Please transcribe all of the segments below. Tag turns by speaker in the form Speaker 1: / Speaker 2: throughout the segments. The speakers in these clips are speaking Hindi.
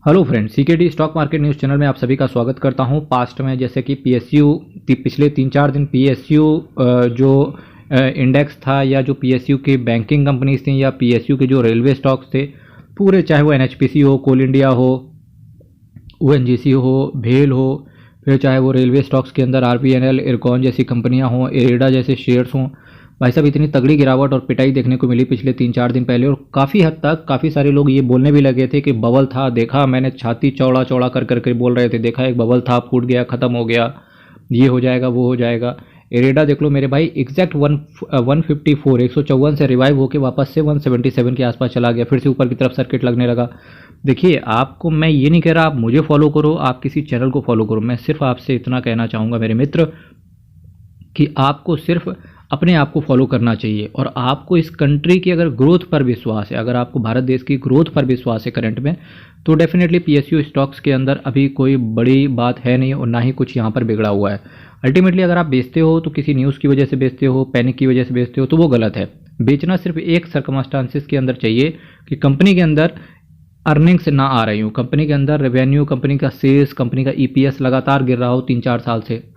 Speaker 1: Hello friends, CKD stock market news channel में आप सभी का स्वागत करता हूं। पास्ट में जैसे कि पीएसयू पिछले 3-4 दिन पीएसयू जो इंडेक्स था या जो पीएसयू की बैंकिंग कंपनीज थी या पीएसयू के जो रेलवे स्टॉक्स थे पूरे, चाहे वो एनएचपीसी हो, कोल इंडिया हो, ओएनजीसी हो, भेल हो, फिर चाहे वो रेलवे स्टॉक्स के अंदर आरबीएनएल, इरकॉन जैसी कंपनियां हों, एरेडा जैसे शेयर्स हों, भाई साहब इतनी तगड़ी गिरावट और पिटाई देखने को मिली पिछले 3-4 दिन पहले। और काफ़ी हद तक काफ़ी सारे लोग ये बोलने भी लगे थे कि बबल था, देखा मैंने, छाती चौड़ा चौड़ा कर करके बोल रहे थे, देखा एक बबल था, फूट गया, ख़त्म हो गया, ये हो जाएगा, वो हो जाएगा। एरेडा देख लो मेरे भाई, एग्जैक्ट 154 से रिवाइव होकर वापस से 177 के आसपास चला गया, फिर से ऊपर की तरफ सर्किट लगने लगा। देखिए, आपको मैं ये नहीं कह रहा आप मुझे फॉलो करो, आप किसी चैनल को फॉलो करो, मैं सिर्फ आपसे इतना कहना चाहूँगा मेरे मित्र कि आपको सिर्फ अपने आप को फॉलो करना चाहिए। और आपको इस कंट्री की अगर ग्रोथ पर विश्वास है, अगर आपको भारत देश की ग्रोथ पर विश्वास है करंट में, तो डेफिनेटली पीएसयू स्टॉक्स के अंदर अभी कोई बड़ी बात है नहीं और ना ही कुछ यहाँ पर बिगड़ा हुआ है। अल्टीमेटली अगर आप बेचते हो तो किसी न्यूज़ की वजह से बेचते हो, पैनिक की वजह से बेचते हो, तो वो गलत है। बेचना सिर्फ एक सर्कमस्टांसिस के अंदर चाहिए कि कंपनी के अंदर अर्निंग्स ना आ रही हो, कंपनी के अंदर रेवेन्यू, कंपनी का सेल्स, कंपनी का ईपीएस लगातार गिर रहा हो 3-4 साल से,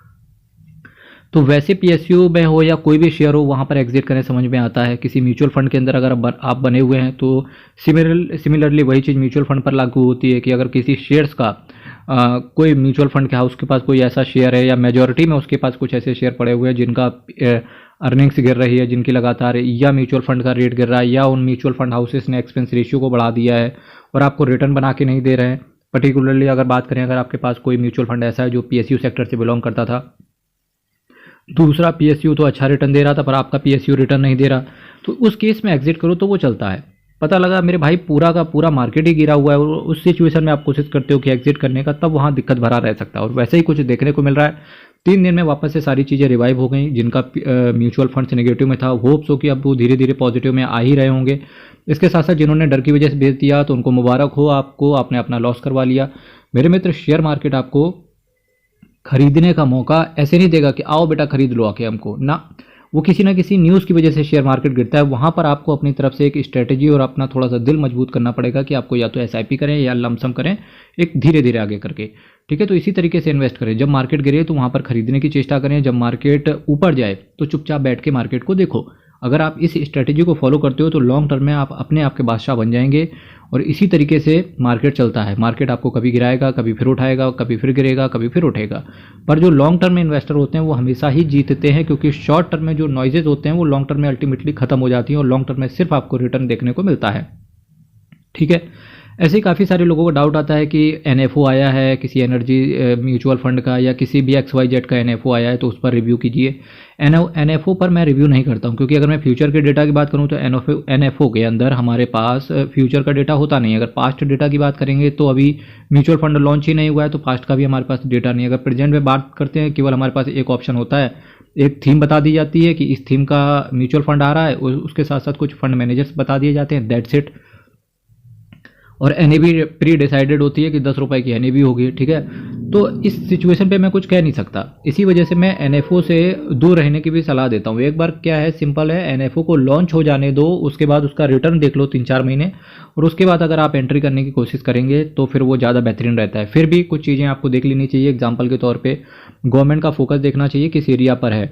Speaker 1: तो वैसे पीएसयू में हो या कोई भी शेयर हो वहाँ पर एग्जिट करने समझ में आता है। किसी म्यूचुअल फंड के अंदर अगर आप बने हुए हैं तो सिमिलरली वही चीज़ म्यूचुअल फंड पर लागू होती है कि अगर किसी शेयर्स का कोई म्यूचुअल फंड के हाउस के पास कोई ऐसा शेयर है या मेजॉरिटी में उसके पास कुछ ऐसे शेयर पड़े हुए हैं जिनका अर्निंग्स गिर रही है, जिनकी लगातार, या म्यूचुअल फंड का रेट गिर रहा है, या उन म्यूचुअल फंड हाउसेस ने एक्सपेंस रेशियो को बढ़ा दिया है और आपको रिटर्न बना के नहीं दे रहे हैं। पर्टिकुलरली अगर बात करें, अगर आपके पास कोई म्यूचुअल फंड ऐसा है जो पीएसयू सेक्टर से बिलोंग करता था, दूसरा पीएसयू तो अच्छा रिटर्न दे रहा था पर आपका पीएसयू रिटर्न नहीं दे रहा, तो उस केस में एग्जिट करो तो वो चलता है। पता लगा मेरे भाई पूरा का पूरा मार्केट ही गिरा हुआ है और उस सिचुएशन में आप कोशिश करते हो कि एग्जिट करने का, तब वहाँ दिक्कत भरा रह सकता है। और वैसे ही कुछ देखने को मिल रहा है। 3 दिन में वापस से सारी चीज़ें रिवाइव हो गई। जिनका म्यूचुअल फंड्स नेगेटिव में था, होप्स हो कि अब वो धीरे धीरे पॉजिटिव में आ ही रहे होंगे। इसके साथ साथ जिन्होंने डर की वजह से बेच दिया तो उनको मुबारक हो, आपको आपने अपना लॉस करवा लिया। मेरे मित्र, शेयर मार्केट आपको खरीदने का मौका ऐसे नहीं देगा कि आओ बेटा खरीद लो आके हमको, ना, वो किसी ना किसी न्यूज़ की वजह से शेयर मार्केट गिरता है। वहाँ पर आपको अपनी तरफ से एक स्ट्रेटेजी और अपना थोड़ा सा दिल मजबूत करना पड़ेगा कि आपको या तो एसआईपी करें या लमसम करें, एक धीरे धीरे आगे करके, ठीक है। तो इसी तरीके से इन्वेस्ट करें। जब मार्केट गिरे तो वहाँ पर खरीदने की चेष्टा करें, जब मार्केट ऊपर जाए तो चुपचाप बैठ के मार्केट को देखो। अगर आप इस स्ट्रेटेजी को फॉलो करते हो तो लॉन्ग टर्म में आप अपने आप के बादशाह बन जाएंगे। और इसी तरीके से मार्केट चलता है। मार्केट आपको कभी गिराएगा, कभी फिर उठाएगा, कभी फिर गिरेगा, कभी फिर उठेगा। पर जो लॉन्ग टर्म में इन्वेस्टर होते हैं वो हमेशा ही जीतते हैं, क्योंकि शॉर्ट टर्म में जो नॉइजेज होते हैं वो लॉन्ग टर्म में अल्टीमेटली खत्म हो जाती हैं और लॉन्ग टर्म में सिर्फ आपको रिटर्न देखने को मिलता है, ठीक है। ऐसे ही काफ़ी सारे लोगों को डाउट आता है कि एनएफओ आया है किसी एनर्जी म्यूचुअल फंड का या किसी भी XYZ का एनएफओ आया है तो उस पर रिव्यू कीजिए। एनएफओ पर मैं रिव्यू नहीं करता हूं, क्योंकि अगर मैं फ्यूचर के डेटा की बात करूं तो एनएफओ के अंदर हमारे पास फ्यूचर का डेटा होता नहीं है। अगर पास्ट डेटा की बात करेंगे तो अभी म्यूचुअल फंड लॉन्च ही नहीं हुआ है तो पास्ट का भी हमारे पास डेटा नहीं है। अगर प्रेजेंट में बात करते हैं, केवल हमारे पास एक ऑप्शन होता है, एक थीम बता दी जाती है कि इस थीम का म्यूचुअल फंड आ रहा है, उसके साथ साथ कुछ फंड मैनेजर्स बता दिए जाते हैं, दैट्स इट। और एनएबी प्री डिसाइडेड होती है कि 10 रुपए की एनएबी होगी, ठीक है। तो इस सिचुएशन पे मैं कुछ कह नहीं सकता, इसी वजह से मैं एनएफओ से दूर रहने की भी सलाह देता हूँ। एक बार क्या है, सिंपल है, एनएफओ को लॉन्च हो जाने दो, उसके बाद उसका रिटर्न देख लो 3-4 महीने, और उसके बाद अगर आप एंट्री करने की कोशिश करेंगे तो फिर वो ज़्यादा बेहतरीन रहता है। फिर भी कुछ चीज़ें आपको देख लेनी चाहिए। एग्जाम्पल के तौर पर गवर्नमेंट का फोकस देखना चाहिए किस एरिया पर है,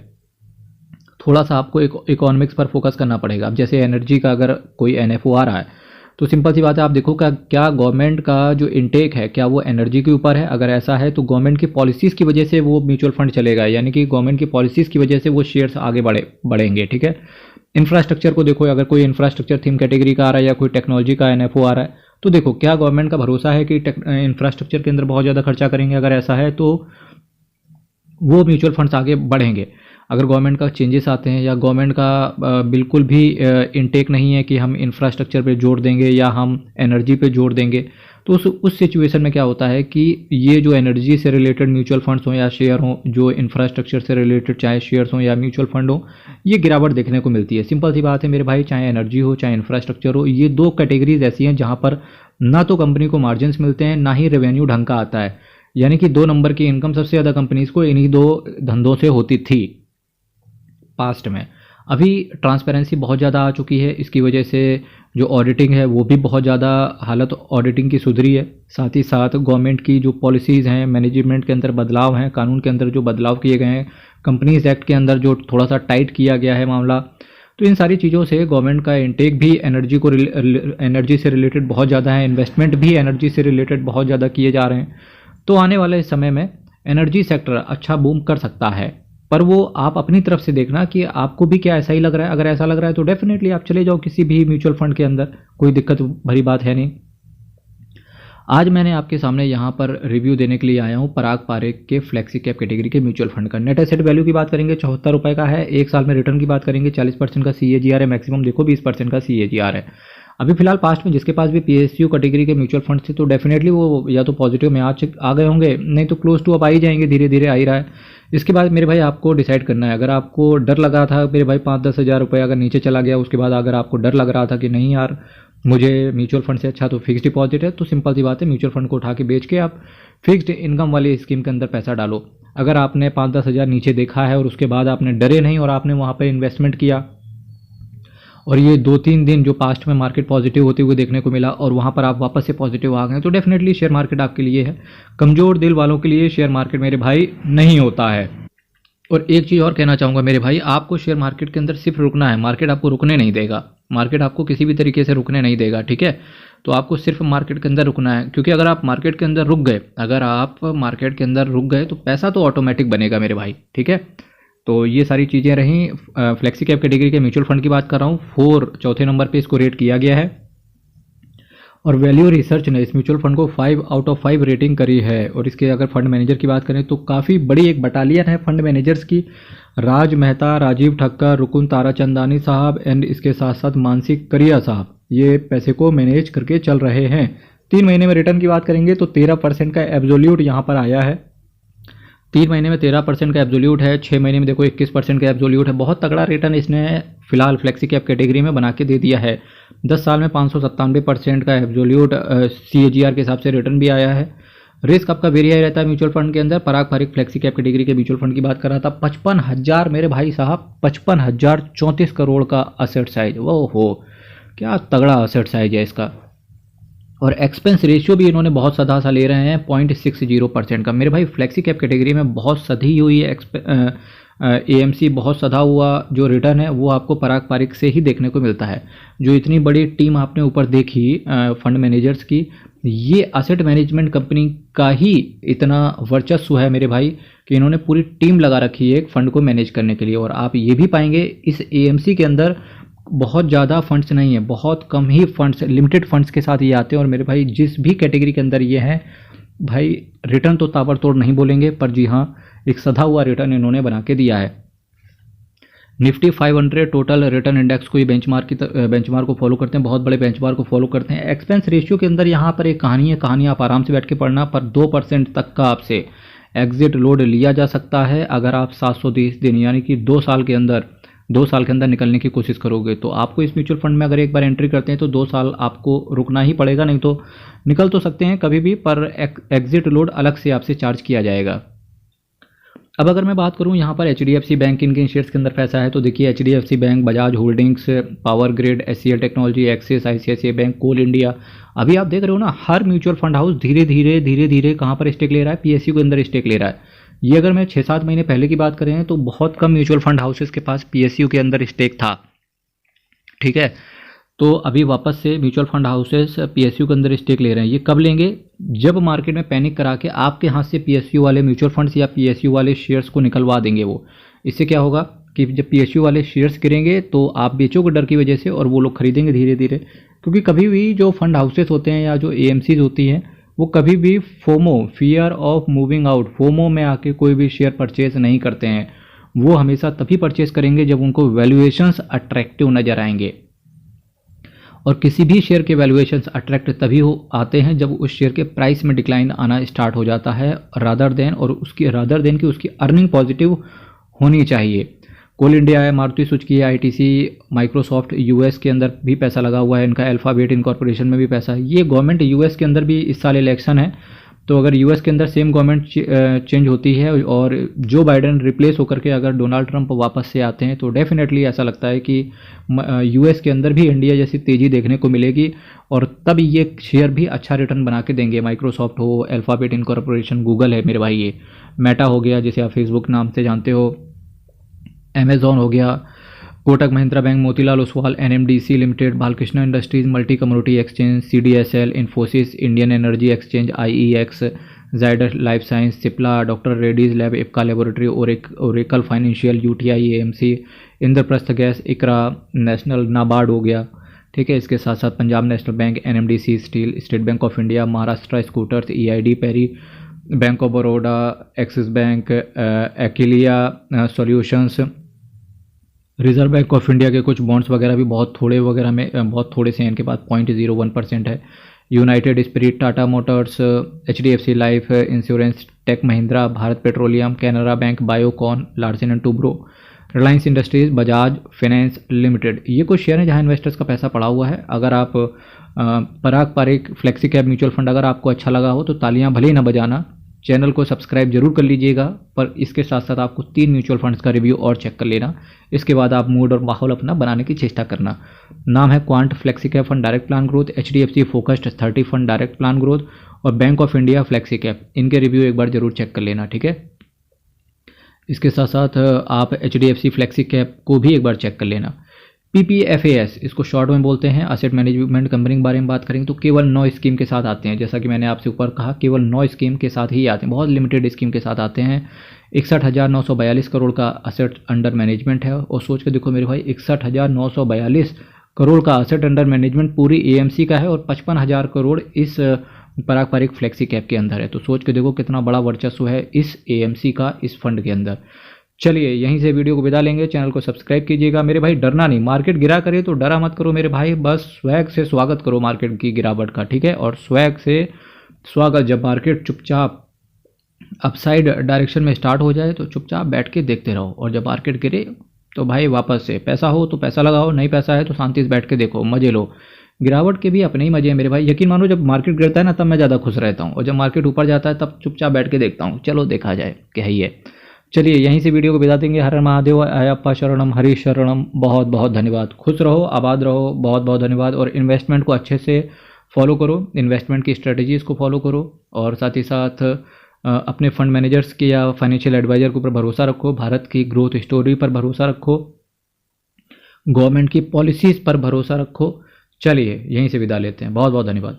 Speaker 1: थोड़ा सा आपको इकोनॉमिक्स पर फोकस करना पड़ेगा। अब जैसे एनर्जी का अगर कोई एनएफओ आ रहा है तो सिंपल सी बात है, आप देखो क्या गवर्नमेंट का जो इनटेक है क्या वो एनर्जी के ऊपर है। अगर ऐसा है तो गवर्नमेंट की पॉलिसीज़ की वजह से वो म्यूचुअल फंड चलेगा, यानी कि गवर्नमेंट की पॉलिसीज़ की वजह से वो शेयर्स आगे बढ़ेंगे, ठीक है। इंफ्रास्ट्रक्चर को देखो, अगर कोई इंफ्रास्ट्रक्चर थीम कैटेगरी का आ रहा है या कोई टेक्नोलॉजी का एनएफओ आ रहा है तो देखो क्या गवर्नमेंट का भरोसा है कि इंफ्रास्ट्रक्चर के अंदर बहुत ज़्यादा खर्चा करेंगे। अगर ऐसा है तो वो म्यूचुअल फंड्स आगे बढ़ेंगे। अगर गवर्नमेंट का चेंजेस आते हैं या गवर्नमेंट का बिल्कुल भी इनटेक नहीं है कि हम इंफ्रास्ट्रक्चर पे जोड़ देंगे या हम एनर्जी पे जोड़ देंगे, तो उस सिचुएशन में क्या होता है कि ये जो एनर्जी से रिलेटेड म्यूचुअल फंड्स हों या शेयर हों, जो इंफ्रास्ट्रक्चर से रिलेटेड चाहे शेयर्स हों या म्यूचुअल फंड हो, ये गिरावट देखने को मिलती है। सिंपल सी बात है मेरे भाई, चाहे एनर्जी हो चाहे इंफ्रास्ट्रक्चर हो, ये 2 कैटेगरीज ऐसी हैं जहाँ पर ना तो कंपनी को मार्जिन मिलते हैं, ना ही रेवेन्यू ढंग का आता है। यानी कि 2 नंबर की इनकम सबसे ज़्यादा कंपनीज को इन्हीं 2 धंधों से होती थी पास्ट में। अभी ट्रांसपेरेंसी बहुत ज़्यादा आ चुकी है, इसकी वजह से जो ऑडिटिंग है वो भी बहुत ज़्यादा हालत ऑडिटिंग की सुधरी है। साथ ही साथ गवर्नमेंट की जो पॉलिसीज़ हैं, मैनेजमेंट के अंदर बदलाव हैं, कानून के अंदर जो बदलाव किए गए हैं, कंपनीज एक्ट के अंदर जो थोड़ा सा टाइट किया गया है मामला, तो इन सारी चीज़ों से गवर्नमेंट का इंटेक भी एनर्जी से रिलेटेड बहुत ज़्यादा है, इन्वेस्टमेंट भी एनर्जी से रिलेटेड बहुत ज़्यादा किए जा रहे हैं। तो आने वाले समय में एनर्जी सेक्टर अच्छा बूम कर सकता है, पर वो आप अपनी तरफ से देखना कि आपको भी क्या ऐसा ही लग रहा है। अगर ऐसा लग रहा है तो डेफिनेटली आप चले जाओ किसी भी म्यूचुअल फंड के अंदर, कोई दिक्कत भरी बात है नहीं। आज मैंने आपके सामने यहाँ पर रिव्यू देने के लिए आया हूँ पराग पारेख के फ्लेक्सी कैप कैटेगरी के म्यूचुअल फंड का। नेट एसेट वैल्यू की बात करेंगे 74 रुपये का है, एक साल में रिटर्न की बात करेंगे 40% का CAGR है, मैक्सिमम देखो 20% का CAGR है। अभी फिलहाल पास्ट में जिसके पास भी PSU कैटेगरी के म्यूचुअल फंड थे तो डेफिनेटली वो या तो पॉजिटिव में आ गए होंगे, नहीं तो क्लोज टू अब आ ही जाएंगे, धीरे धीरे आ ही रहा है। इसके बाद मेरे भाई आपको डिसाइड करना है, अगर आपको डर लगा था मेरे भाई 5-10 हज़ार रुपये अगर नीचे चला गया, उसके बाद अगर आपको डर लग रहा था कि नहीं यार मुझे म्यूचुअल फंड से अच्छा तो फिक्स डिपॉजिट है, तो सिंपल सी बात है म्यूचुअल फंड को उठा के बेच के आप फिक्स्ड इनकम वाली स्कीम के अंदर पैसा डालो। अगर आपने 5-10 हज़ार नीचे देखा है और उसके बाद आपने डरे नहीं और आपने वहाँ पर इन्वेस्टमेंट किया और ये 2-3 दिन जो पास्ट में मार्केट पॉजिटिव होते हुए देखने को मिला और वहाँ पर आप वापस से पॉजिटिव आ गए, तो डेफिनेटली शेयर मार्केट आपके लिए है। कमज़ोर दिल वालों के लिए शेयर मार्केट मेरे भाई नहीं होता है। और एक चीज़ और कहना चाहूँगा मेरे भाई, आपको शेयर मार्केट के अंदर सिर्फ रुकना है, मार्केट आपको रुकने नहीं देगा, मार्केट आपको किसी भी तरीके से रुकने नहीं देगा, ठीक है। तो आपको सिर्फ मार्केट के अंदर रुकना है, क्योंकि अगर आप मार्केट के अंदर रुक गए, अगर आप मार्केट के अंदर रुक गए तो पैसा तो ऑटोमेटिक बनेगा मेरे भाई, ठीक है। तो ये सारी चीज़ें रहीं। फ्लेक्सी कैप कैटेगरी के म्यूचुअल फंड की बात कर रहा हूँ, 4 चौथे नंबर पे इसको रेट किया गया है और वैल्यू रिसर्च ने इस म्यूचुअल फंड को 5 आउट ऑफ 5 रेटिंग करी है। और इसके अगर फंड मैनेजर की बात करें तो काफ़ी बड़ी एक बटालियन है फंड मैनेजर्स की। राज मेहता, राजीव ठक्कर, रुकुन ताराचंदानी साहब एंड इसके साथ साथ मानसी करिया साहब ये पैसे को मैनेज करके चल रहे हैं। 3 महीने में रिटर्न की बात करेंगे तो 13% का एब्सोल्यूट यहाँ पर आया है। 3 महीने में 13% का एब्सोल्यूट है, 6 महीने में देखो 21% का एब्सोल्यूट है। बहुत तगड़ा रिटर्न इसने फिलहाल फ्लेक्सी कैप कैटेगरी में बना के दे दिया है। 10 साल में 597% का एब्सोल्यूट CAGR के हिसाब से रिटर्न भी आया है। रिस्क आपका वेरी हाई रहता है म्यूचुअल फंड के अंदर। पराग पारेख फ्लेक्सी कैप कैटेगरी के म्यूचुअल फंड की बात कर रहा था, 55,000 मेरे भाई साहब, 55,034 करोड़ का असेट साइज। वो हो क्या तगड़ा असेट साइज है इसका। और एक्सपेंस रेशियो भी इन्होंने बहुत सदा सा ले रहे हैं 0.60% का। मेरे भाई फ्लेक्सी कैप कैटेगरी में बहुत सधी हुई है AMC, बहुत सधा हुआ जो रिटर्न है वो आपको पराग पारेख से ही देखने को मिलता है। जो इतनी बड़ी टीम आपने ऊपर देखी फंड मैनेजर्स की, ये असेट मैनेजमेंट कंपनी का ही इतना वर्चस्व है मेरे भाई कि इन्होंने पूरी टीम लगा रखी है एक फंड को मैनेज करने के लिए। और आप ये भी पाएंगे इस AMC के अंदर बहुत ज़्यादा फंड्स नहीं है, बहुत कम ही फंड्स, लिमिटेड फंड्स के साथ ये आते हैं। और मेरे भाई जिस भी कैटेगरी के अंदर ये हैं भाई, रिटर्न तो ताबड़तोड़ नहीं बोलेंगे, पर जी हाँ एक सधा हुआ रिटर्न इन्होंने बना के दिया है। निफ्टी 500 टोटल रिटर्न इंडेक्स को ये बेंचमार्क को फॉलो करते हैं, बहुत बड़े बेंचमार्क को फॉलो करते हैं। एक्सपेंस रेशियो के अंदर यहाँ पर एक कहानी है, कहानी आप आराम से बैठ के पढ़ना, पर 2% तक का आपसे एग्जिट लोड लिया जा सकता है अगर आप 730 दिन यानी कि 2 साल के अंदर निकलने की कोशिश करोगे। तो आपको इस म्यूचुअल फंड में अगर एक बार एंट्री करते हैं तो 2 साल आपको रुकना ही पड़ेगा, नहीं तो निकल तो सकते हैं कभी भी, पर एग्जिट लोड अलग से आपसे चार्ज किया जाएगा। अब अगर मैं बात करूं यहाँ पर HDFC बैंक इनके शेयर्स के अंदर पैसा है तो देखिए HDFC bank, Bajaj holdings, power grid, SCL technology, Axis, ICICI bank, Coal India, अभी आप देख रहे हो ना हर म्यूचुअल फंड हाउस धीरे धीरे कहाँ पर स्टेक ले रहा है, PSU के अंदर स्टेक ले रहा है। ये अगर मैं 6-7 महीने पहले की बात करें तो बहुत कम म्यूचुअल फंड हाउसेस के पास PSU के अंदर स्टेक था, ठीक है। तो अभी वापस से म्यूचुअल फंड हाउसेस PSU के अंदर स्टेक ले रहे हैं। ये कब लेंगे? जब मार्केट में पैनिक करा के आपके हाथ से PSU वाले म्यूचुअल फंड्स या PSU वाले शेयर्स को निकलवा देंगे वो। इससे क्या होगा कि जब PSU वाले शेयर्स गिरेंगे तो आप बेचोगे डर की वजह से और वो लोग खरीदेंगे धीरे धीरे। क्योंकि कभी भी जो फंड हाउसेस होते हैं या जो AMCs होती हैं वो कभी भी FOMO, fear of moving out, FOMO में आके कोई भी शेयर परचेज नहीं करते हैं। वो हमेशा तभी परचेज करेंगे जब उनको वैल्यूएशंस अट्रैक्टिव नजर आएंगे। और किसी भी शेयर के वैल्यूएशंस अट्रैक्ट तभी आते हैं जब उस शेयर के प्राइस में डिक्लाइन आना स्टार्ट हो जाता है, रादर देन कि उसकी अर्निंग पॉजिटिव होनी चाहिए। कोल इंडिया है, मारुति सुजुकी है, ITC, माइक्रोसॉफ्ट US के अंदर भी पैसा लगा हुआ है, इनका अल्फाबेट इनकॉर्पोरेशन में भी पैसा है। ये गवर्नमेंट US के अंदर भी इस साल इलेक्शन है, तो अगर यूएस के अंदर सेम गवर्नमेंट चेंज होती है और जो बाइडेन रिप्लेस होकर के अगर डोनाल्ड ट्रंप वापस से आते हैं तो डेफिनेटली ऐसा लगता है कि यूएस के अंदर भी इंडिया जैसी तेज़ी देखने को मिलेगी और तब ये शेयर भी अच्छा रिटर्न बना के देंगे। माइक्रोसॉफ्ट हो, अल्फ़ाबेट इनकॉर्पोरेशन, गूगल है मेरे भाई, ये मेटा हो गया जिसे आप फेसबुक नाम से जानते हो, अमेजॉन हो गया, Kotak Mahindra bank, Motilal Oswal, NMDC limited, Balkrishna industries, multi commodity exchange, CDSL, Infosys, Indian energy exchange, IEX, Zydus life science, Cipla, doctor Reddy's lab, Ipca laboratory, Oracle financial, UTI, AMC, Indraprastha gas, ICRA, national, NABARD हो गया, ठीक है। इसके साथ साथ Punjab national bank, NMDC steel, state bank of India, Maharashtra scooters, EID Parry, bank of Baroda, Axis bank, एक्लिया solutions, reserve bank of India के कुछ बॉन्ड्स वगैरह भी बहुत थोड़े से हैं, इनके पास 0.01% है। United Spirit, Tata Motors, HDFC Life Insurance, Tech Mahindra, Bharat Petroleum, Canara Bank, Biocon, Larsen and Toubro, Reliance Industries, Bajaj Finance Limited. ये कुछ शेयर हैं जहां इन्वेस्टर्स का पैसा पड़ा हुआ है। अगर आप Parag Parikh flexi cap mutual fund अगर आपको अच्छा लगा हो तो तालियां भले ही ना बजाना, चैनल को सब्सक्राइब जरूर कर लीजिएगा। पर इसके साथ साथ आपको 3 म्यूचुअल फंड्स का रिव्यू और चेक कर लेना, इसके बाद आप मूड और माहौल अपना बनाने की चेष्टा करना। नाम है quant flexi cap fund direct plan growth, HDFC focused 30 fund direct plan growth और bank of India flexi cap. इनके रिव्यू एक बार जरूर चेक कर लेना, ठीक है। इसके साथ साथ आप एचडीएफसी फ्लेक्सी कैप को भी एक बार चेक कर लेना। पीपीएफएस, इसको शॉर्ट में बोलते हैं, असेट मैनेजमेंट कंपनी के बारे में बात करेंगे तो केवल 9 स्कीम के साथ आते हैं। जैसा कि मैंने आपसे ऊपर कहा, केवल 9 स्कीम के साथ ही आते हैं, बहुत लिमिटेड स्कीम के साथ आते हैं। 61,942 करोड़ का असेट अंडर मैनेजमेंट है। और सोच के देखो मेरे भाई, 61,942 करोड़ का असेट अंडर मैनेजमेंट पूरी एएमसी का है और 55,000 करोड़ इस पराग पारिक फ्लेक्सी कैप के अंदर है। तो सोच के देखो कितना बड़ा वर्चस्व है इस एएमसी का इस फंड के अंदर। चलिए यहीं से वीडियो को विदा लेंगे। चैनल को सब्सक्राइब कीजिएगा मेरे भाई। डरना नहीं, मार्केट गिरा करे तो डरा मत करो मेरे भाई, बस स्वैग से स्वागत करो मार्केट की गिरावट का, ठीक है। और स्वैग से स्वागत, जब मार्केट चुपचाप अपसाइड डायरेक्शन में स्टार्ट हो जाए तो चुपचाप बैठ के देखते रहो, और जब मार्केट गिरे तो भाई वापस से पैसा हो तो पैसा लगाओ, नहीं पैसा है तो शांति से बैठ के देखो, मजे लो। गिरावट के भी अपने ही मजे हैं मेरे भाई। यकीन मानो, जब मार्केट गिरता है ना तब मैं ज़्यादा खुश रहता हूँ, और जब मार्केट ऊपर जाता है तब चुपचाप बैठ के देखता हूँ, चलो देखा जाए क्या ही है। चलिए यहीं से वीडियो को विदा देंगे। हर हर महादेव, अयप्पा शरणम, हरि शरणम। बहुत बहुत धन्यवाद। खुश रहो, आबाद रहो, बहुत बहुत धन्यवाद। और इन्वेस्टमेंट को अच्छे से फॉलो करो, इन्वेस्टमेंट की स्ट्रेटजीज़ को फॉलो करो, और साथ ही साथ अपने फंड मैनेजर्स के या फाइनेंशियल एडवाइजर के ऊपर भरोसा रखो, भारत की ग्रोथ स्टोरी पर भरोसा रखो, गवर्नमेंट की पॉलिसीज़ पर भरोसा रखो। चलिए यहीं से विदा लेते हैं। बहुत बहुत धन्यवाद।